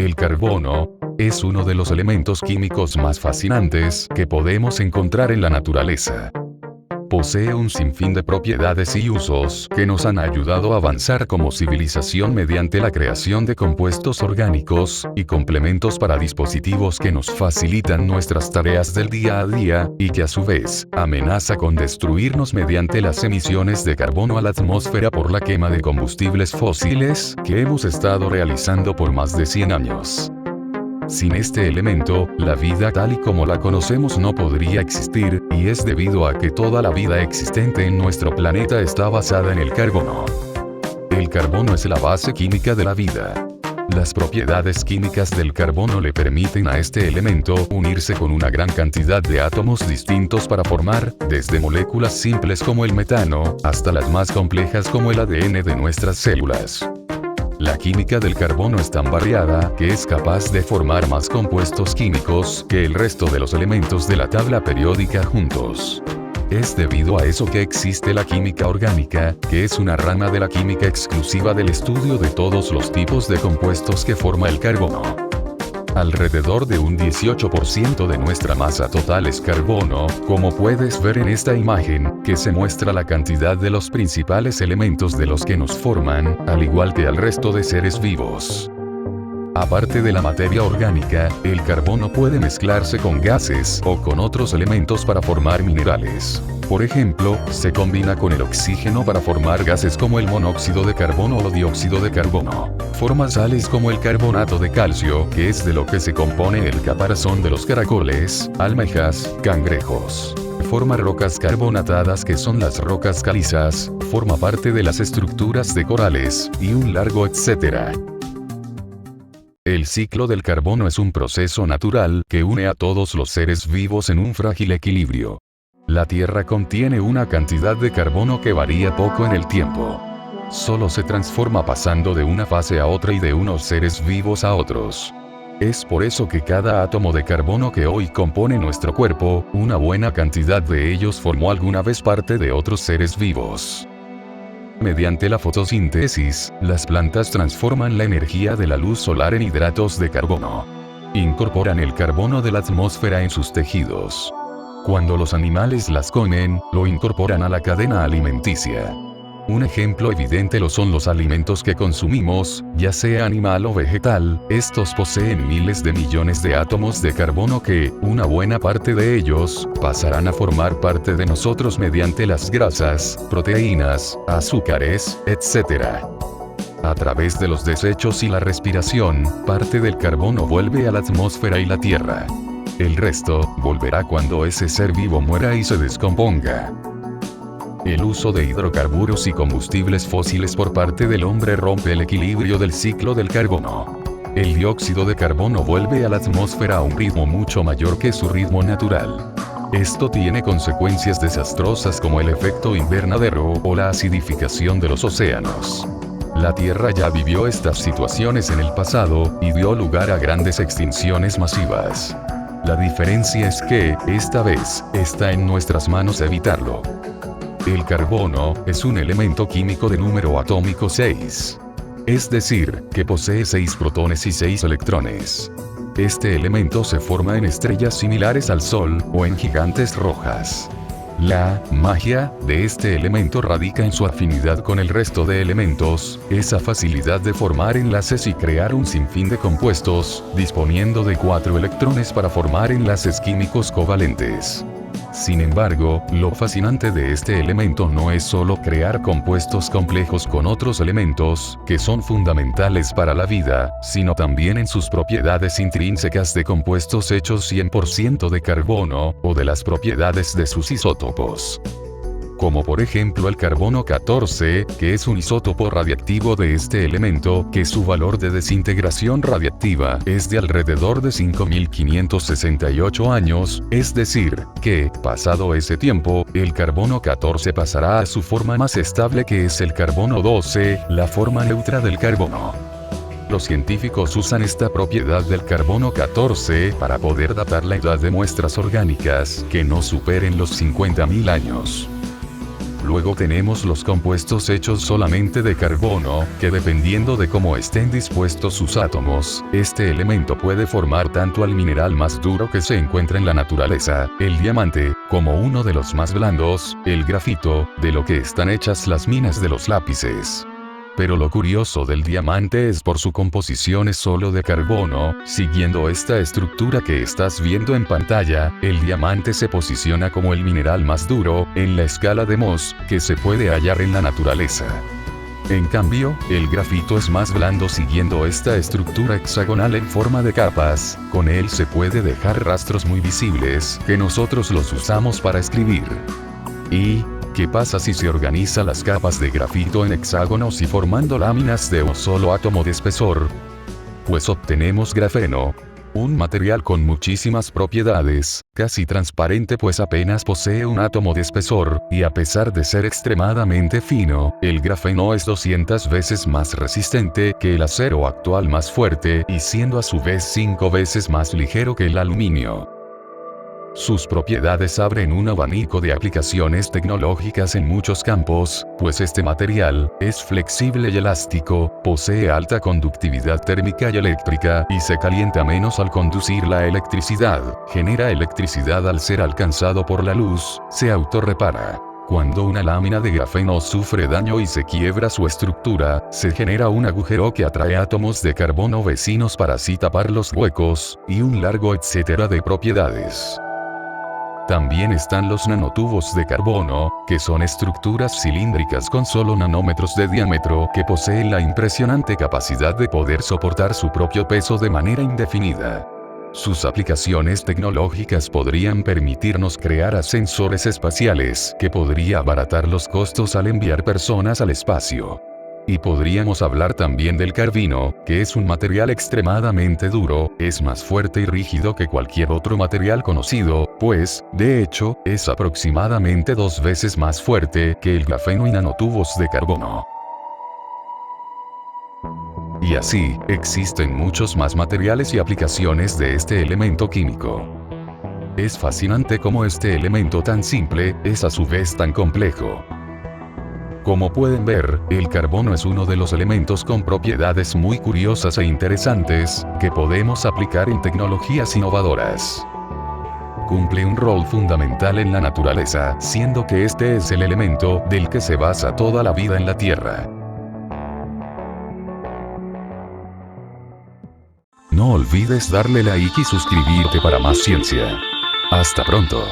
El carbono es uno de los elementos químicos más fascinantes que podemos encontrar en la naturaleza. Posee un sinfín de propiedades y usos que nos han ayudado a avanzar como civilización mediante la creación de compuestos orgánicos y complementos para dispositivos que nos facilitan nuestras tareas del día a día, y que a su vez amenaza con destruirnos mediante las emisiones de carbono a la atmósfera por la quema de combustibles fósiles que hemos estado realizando por más de 100 años. Sin este elemento, la vida tal y como la conocemos no podría existir, y es debido a que toda la vida existente en nuestro planeta está basada en el carbono. El carbono es la base química de la vida. Las propiedades químicas del carbono le permiten a este elemento unirse con una gran cantidad de átomos distintos para formar, desde moléculas simples como el metano, hasta las más complejas como el ADN de nuestras células. La química del carbono es tan variada que es capaz de formar más compuestos químicos que el resto de los elementos de la tabla periódica juntos. Es debido a eso que existe la química orgánica, que es una rama de la química exclusiva del estudio de todos los tipos de compuestos que forma el carbono. Alrededor de un 18% de nuestra masa total es carbono, como puedes ver en esta imagen, que se muestra la cantidad de los principales elementos de los que nos forman, al igual que al resto de seres vivos. Aparte de la materia orgánica, el carbono puede mezclarse con gases o con otros elementos para formar minerales. Por ejemplo, se combina con el oxígeno para formar gases como el monóxido de carbono o dióxido de carbono. Forma sales como el carbonato de calcio, que es de lo que se compone el caparazón de los caracoles, almejas, cangrejos. Forma rocas carbonatadas que son las rocas calizas, forma parte de las estructuras de corales, y un largo etcétera. El ciclo del carbono es un proceso natural que une a todos los seres vivos en un frágil equilibrio. La Tierra contiene una cantidad de carbono que varía poco en el tiempo. Solo se transforma pasando de una fase a otra y de unos seres vivos a otros. Es por eso que cada átomo de carbono que hoy compone nuestro cuerpo, una buena cantidad de ellos formó alguna vez parte de otros seres vivos. Mediante la fotosíntesis, las plantas transforman la energía de la luz solar en hidratos de carbono. Incorporan el carbono de la atmósfera en sus tejidos. Cuando los animales las comen, lo incorporan a la cadena alimenticia. Un ejemplo evidente lo son los alimentos que consumimos, ya sea animal o vegetal. Estos poseen miles de millones de átomos de carbono que, una buena parte de ellos, pasarán a formar parte de nosotros mediante las grasas, proteínas, azúcares, etc. A través de los desechos y la respiración, parte del carbono vuelve a la atmósfera y la Tierra. El resto, volverá cuando ese ser vivo muera y se descomponga. El uso de hidrocarburos y combustibles fósiles por parte del hombre rompe el equilibrio del ciclo del carbono. El dióxido de carbono vuelve a la atmósfera a un ritmo mucho mayor que su ritmo natural. Esto tiene consecuencias desastrosas como el efecto invernadero o la acidificación de los océanos. La Tierra ya vivió estas situaciones en el pasado y dio lugar a grandes extinciones masivas. La diferencia es que, esta vez, está en nuestras manos evitarlo. El carbono es un elemento químico de número atómico 6. Es decir, que posee 6 protones y 6 electrones. Este elemento se forma en estrellas similares al Sol o en gigantes rojas. La magia de este elemento radica en su afinidad con el resto de elementos, esa facilidad de formar enlaces y crear un sinfín de compuestos, disponiendo de 4 electrones para formar enlaces químicos covalentes. Sin embargo, lo fascinante de este elemento no es solo crear compuestos complejos con otros elementos, que son fundamentales para la vida, sino también en sus propiedades intrínsecas de compuestos hechos 100% de carbono, o de las propiedades de sus isótopos. Como por ejemplo el carbono 14, que es un isótopo radiactivo de este elemento, que su valor de desintegración radiactiva es de alrededor de 5.568 años, es decir, que, pasado ese tiempo, el carbono 14 pasará a su forma más estable que es el carbono 12, la forma neutra del carbono. Los científicos usan esta propiedad del carbono 14 para poder datar la edad de muestras orgánicas que no superen los 50.000 años. Luego tenemos los compuestos hechos solamente de carbono, que dependiendo de cómo estén dispuestos sus átomos, este elemento puede formar tanto al mineral más duro que se encuentra en la naturaleza, el diamante, como uno de los más blandos, el grafito, de lo que están hechas las minas de los lápices. Pero lo curioso del diamante es por su composición es solo de carbono. Siguiendo esta estructura que estás viendo en pantalla, el diamante se posiciona como el mineral más duro, en la escala de Mohs, que se puede hallar en la naturaleza. En cambio, el grafito es más blando siguiendo esta estructura hexagonal en forma de capas. Con él se puede dejar rastros muy visibles, que nosotros los usamos para escribir. ¿Y qué pasa si se organiza las capas de grafito en hexágonos y formando láminas de un solo átomo de espesor? Pues obtenemos grafeno. Un material con muchísimas propiedades, casi transparente pues apenas posee un átomo de espesor, y a pesar de ser extremadamente fino, el grafeno es 200 veces más resistente que el acero actual más fuerte y siendo a su vez 5 veces más ligero que el aluminio. Sus propiedades abren un abanico de aplicaciones tecnológicas en muchos campos, pues este material es flexible y elástico, posee alta conductividad térmica y eléctrica y se calienta menos al conducir la electricidad, genera electricidad al ser alcanzado por la luz, se autorrepara. Cuando una lámina de grafeno sufre daño y se quiebra su estructura, se genera un agujero que atrae átomos de carbono vecinos para así tapar los huecos, y un largo etcétera de propiedades. También están los nanotubos de carbono, que son estructuras cilíndricas con solo nanómetros de diámetro que poseen la impresionante capacidad de poder soportar su propio peso de manera indefinida. Sus aplicaciones tecnológicas podrían permitirnos crear ascensores espaciales, que podría abaratar los costos al enviar personas al espacio. Y podríamos hablar también del carbino, que es un material extremadamente duro, es más fuerte y rígido que cualquier otro material conocido, pues, de hecho, es aproximadamente 2 veces más fuerte que el grafeno y nanotubos de carbono. Y así, existen muchos más materiales y aplicaciones de este elemento químico. Es fascinante cómo este elemento tan simple, es a su vez tan complejo. Como pueden ver, el carbono es uno de los elementos con propiedades muy curiosas e interesantes, que podemos aplicar en tecnologías innovadoras. Cumple un rol fundamental en la naturaleza, siendo que este es el elemento del que se basa toda la vida en la Tierra. No olvides darle like y suscribirte para más ciencia. Hasta pronto.